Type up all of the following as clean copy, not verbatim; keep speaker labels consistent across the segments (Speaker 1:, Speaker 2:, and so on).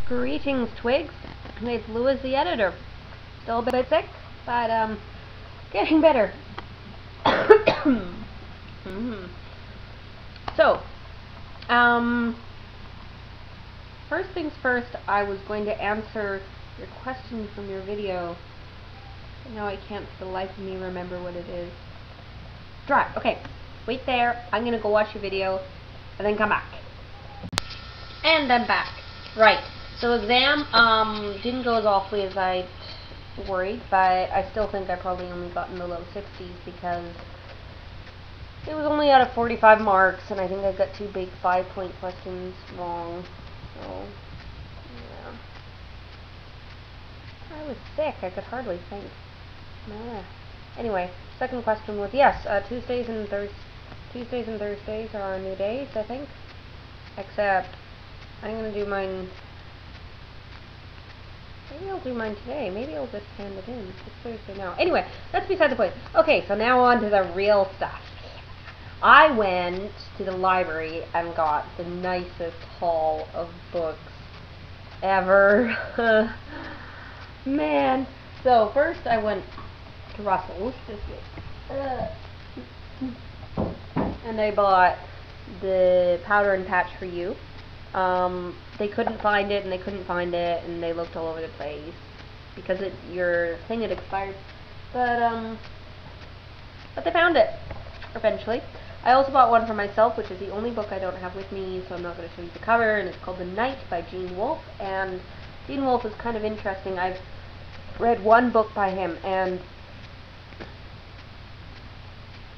Speaker 1: Greetings, Twigs. It's Lewis, the editor. Still a bit sick, but getting better. So, first things first, I was going to answer your question from your video. Now I can't for the life of me remember what it is. Dry. Okay, wait there. I'm gonna go watch your video and then come back. And I'm back. Right. So exam didn't go as awfully as I worried, but I still think I probably only got in the low 60s because it was only out of 45 marks, and I think I got 2 big 5-point questions wrong. So yeah, I was sick. I could hardly think. Anyway, second question was yes. Tuesdays and Thursdays are our new days, I think. Except I'm gonna do mine. Maybe I'll do mine today. Maybe I'll just hand it in. It's Thursday now. Anyway, that's beside the point. Okay, so now on to the real stuff. I went to the library and got the nicest haul of books ever. Man. So first I went to Russell's this week. And I bought the Powder and Patch for You. They couldn't find it, and they couldn't find it, and they looked all over the place because your thing had expired. But they found it eventually. I also bought one for myself, which is the only book I don't have with me, so I'm not going to show you the cover, and it's called The Night by Gene Wolfe. And Gene Wolfe is kind of interesting. I've read one book by him, and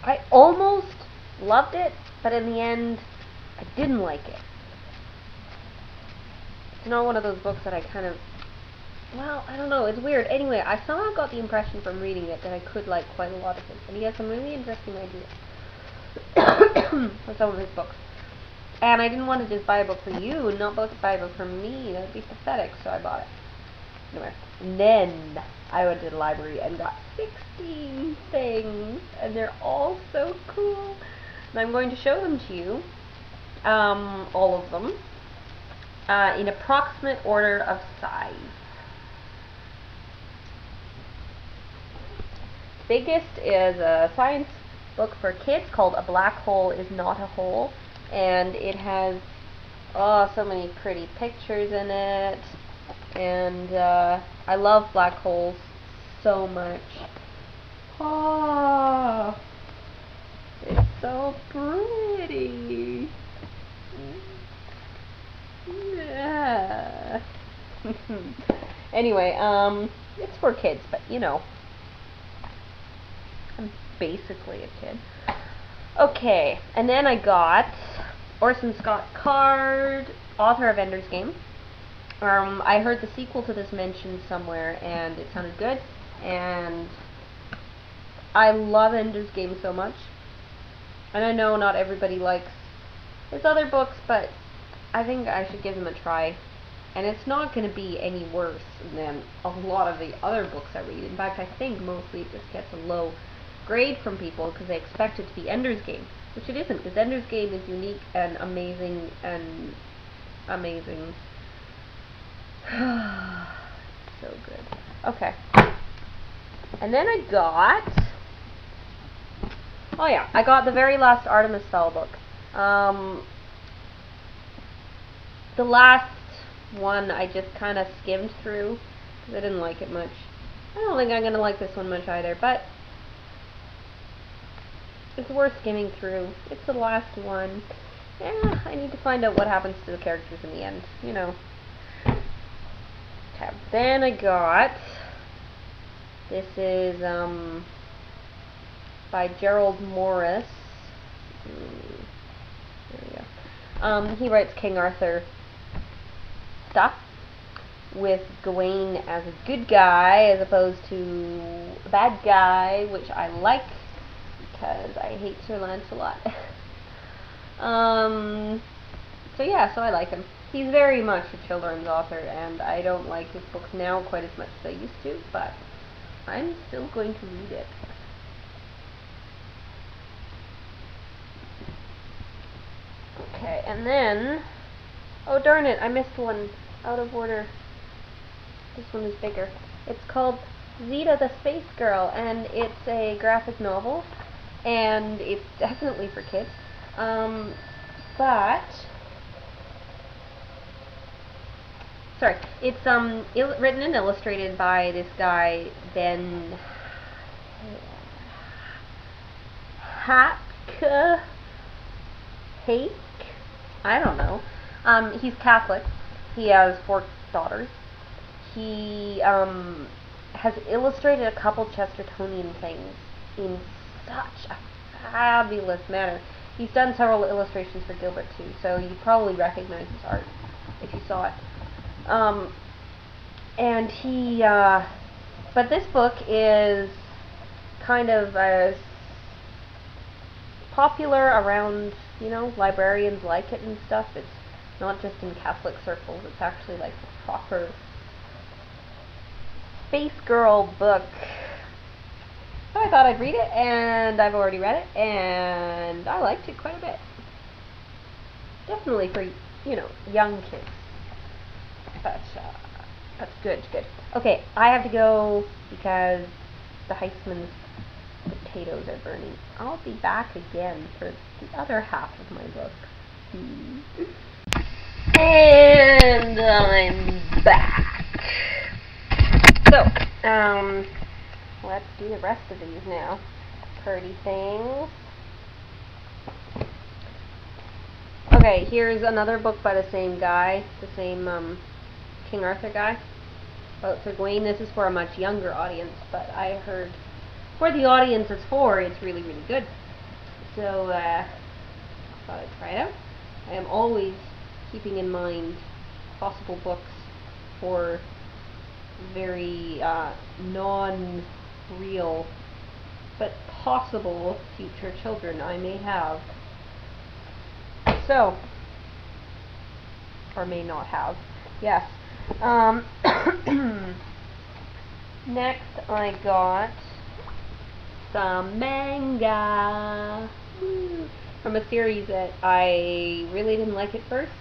Speaker 1: I almost loved it, but in the end, I didn't like it. It's not one of those books that I kind of, well, I don't know, it's weird. Anyway, I somehow got the impression from reading it that I could like quite a lot of it, and he has some really interesting ideas for some of his books. And I didn't want to just buy a book for you and not buy a book for me. That would be pathetic, so I bought it. Anyway, and then I went to the library and got 16 things, and they're all so cool. And I'm going to show them to you, all of them. In approximate order of size. Biggest is a science book for kids called A Black Hole Is Not a Hole, and it has so many pretty pictures in it, and I love black holes so much. Oh, it's so pretty. Yeah. Anyway, it's for kids, but you know, I'm basically a kid. Okay, and then I got Orson Scott Card, author of Ender's Game. I heard the sequel to this mentioned somewhere, and it sounded good, and I love Ender's Game so much. And I know not everybody likes his other books, but I think I should give them a try. And it's not going to be any worse than a lot of the other books I read. In fact, I think mostly it just gets a low grade from people because they expect it to be Ender's Game, which it isn't, because Ender's Game is unique and amazing and amazing. So good. Okay. And then I got, oh yeah, I got the very last Artemis Fowl book. The last one I just kind of skimmed through because I didn't like it much. I don't think I'm going to like this one much either, but it's worth skimming through. It's the last one. Yeah, I need to find out what happens to the characters in the end, you know. Okay, then I got, this is by Gerald Morris. There we go. He writes King Arthur stuff with Gawain as a good guy as opposed to a bad guy, which I like because I hate Sir Lancelot. So yeah, so I like him. He's very much a children's author, and I don't like his books now quite as much as I used to, but I'm still going to read it. Okay, and then, oh darn it, I missed one. out of order. This one is bigger. It's called Zeta the Space Girl, and it's a graphic novel, and it's definitely for kids. But sorry, it's written and illustrated by this guy Ben Hake. I don't know. He's Catholic. He has 4 daughters. He has illustrated a couple Chestertonian things in such a fabulous manner. He's done several illustrations for Gilbert too, so you probably recognize his art if you saw it. And he, but this book is kind of popular around, you know, librarians like it and stuff. It's not just in Catholic circles, it's actually like a proper Space Girl book. So I thought I'd read it, and I've already read it, and I liked it quite a bit. Definitely for, you know, young kids. But that's good. Okay, I have to go because the Heisman's potatoes are burning. I'll be back again for the other half of my book. And I'm back. So, let's do the rest of these now. Pretty things. Okay, here's another book by the same guy, the same King Arthur guy. About Sir Gawain. This is for a much younger audience, but I heard for the audience it's for, it's really, really good. So, I thought I'd try it out. I am always keeping in mind possible books for very non-real but possible future children I may have. So, or may not have. Yes. Next I got some manga from a series that I really didn't like at first,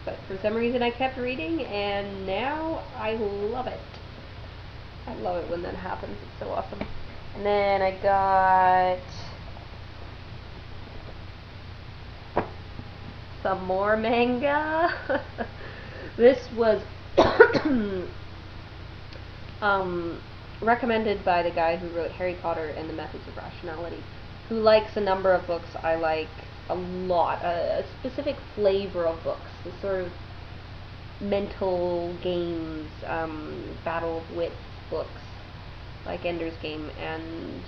Speaker 1: but for some reason I kept reading, and now I love it. I love it when that happens. It's so awesome. And then I got some more manga. This was recommended by the guy who wrote Harry Potter and the Methods of Rationality, who likes a number of books I like a lot, a specific flavor of books, the sort of mental games, battle of wits books, like Ender's Game, and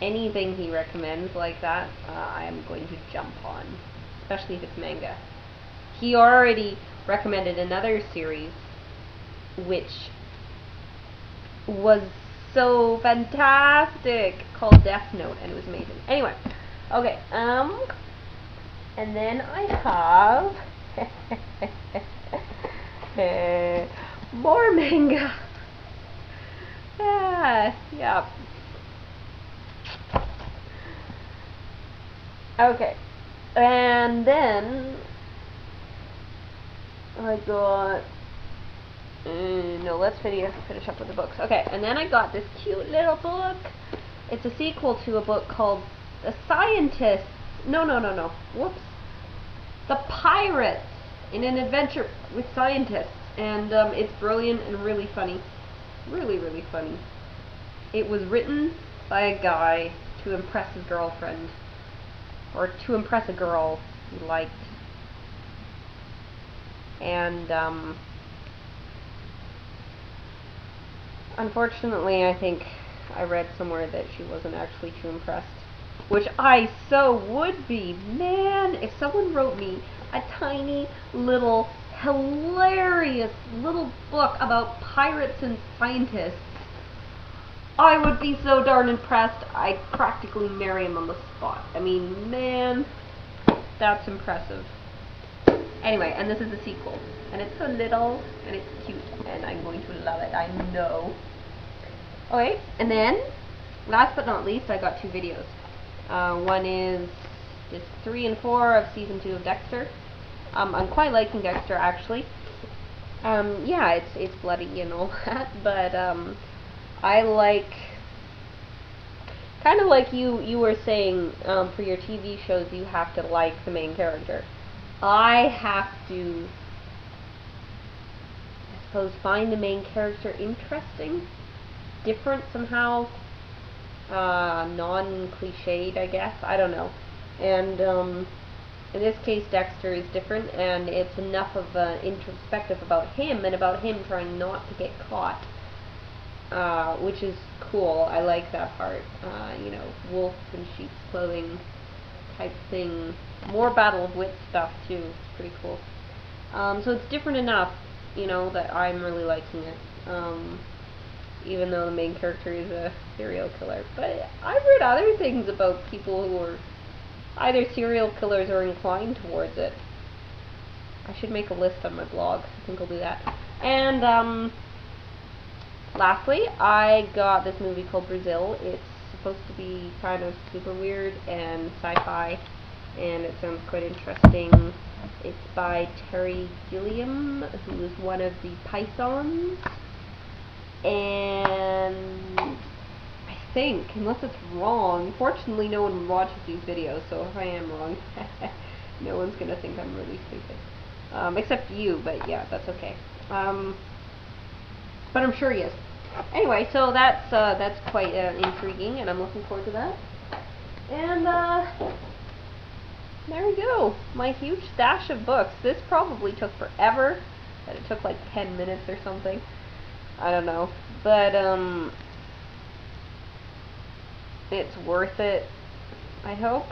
Speaker 1: anything he recommends like that, I am going to jump on, especially if it's manga. He already recommended another series, which was so fantastic, called Death Note, and it was amazing. Anyway, okay, and then I have more manga. Yeah. Okay, and then I got no, let's finish up with the books. Okay, and then I got this cute little book. It's a sequel to a book called The Scientists. No. Whoops. The Pirates in an Adventure with Scientists. And it's brilliant and really funny. Really, really funny. It was written by a guy to impress his girlfriend. Or to impress a girl he liked. And, unfortunately, I think I read somewhere that she wasn't actually too impressed. Which I so would be. Man, if someone wrote me a tiny, little, hilarious little book about pirates and scientists, I would be so darn impressed, I'd practically marry him on the spot. I mean, man, that's impressive. Anyway, and this is the sequel. And it's so little, and it's cute, and I'm going to love it, I know. Okay, and then, last but not least, I got 2 videos. One is just 3 and 4 of Season 2 of Dexter. I'm quite liking Dexter, actually. Yeah, it's bloody and all that, but I like, kind of like you were saying, for your TV shows you have to like the main character. I have to, I suppose, find the main character interesting, different somehow, non-cliched, I guess. I don't know. And in this case, Dexter is different, and it's enough of an introspective about him and about him trying not to get caught, which is cool. I like that part. You know, wolf in sheep's clothing type thing. More Battle of Wits stuff too. It's pretty cool. So it's different enough, you know, that I'm really liking it. Even though the main character is a serial killer. But I've read other things about people who are either serial killers or inclined towards it. I should make a list on my blog. I think I'll do that. And lastly, I got this movie called Brazil. It's supposed to be kind of super weird and sci-fi, and it sounds quite interesting. It's by Terry Gilliam, who is one of the Pythons. And I think, unless it's wrong, fortunately no one watches these videos, so if I am wrong, no one's gonna think I'm really stupid. Except you, but yeah, that's okay. But I'm sure he is. Anyway, so that's quite intriguing, and I'm looking forward to that. And there we go, my huge stash of books. This probably took forever, but it took like 10 minutes or something. I don't know, but it's worth it, I hope.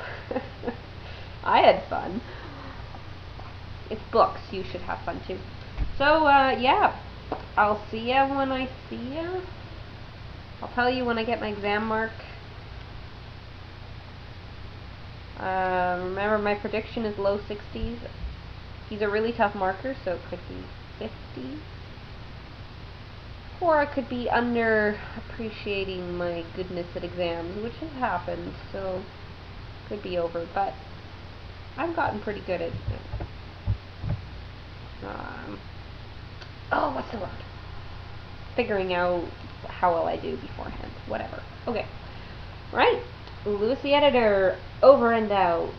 Speaker 1: I had fun. It's books, you should have fun too. So, yeah, I'll see ya when I see ya. I'll tell you when I get my exam mark. Remember, my prediction is low 60s. He's a really tough marker, so it could be 50. Or I could be under appreciating my goodness at exams, which has happened, so could be over, but I've gotten pretty good at what's the word? Figuring out how well I do beforehand. Whatever. Okay. Right. Louis the Editor, over and out.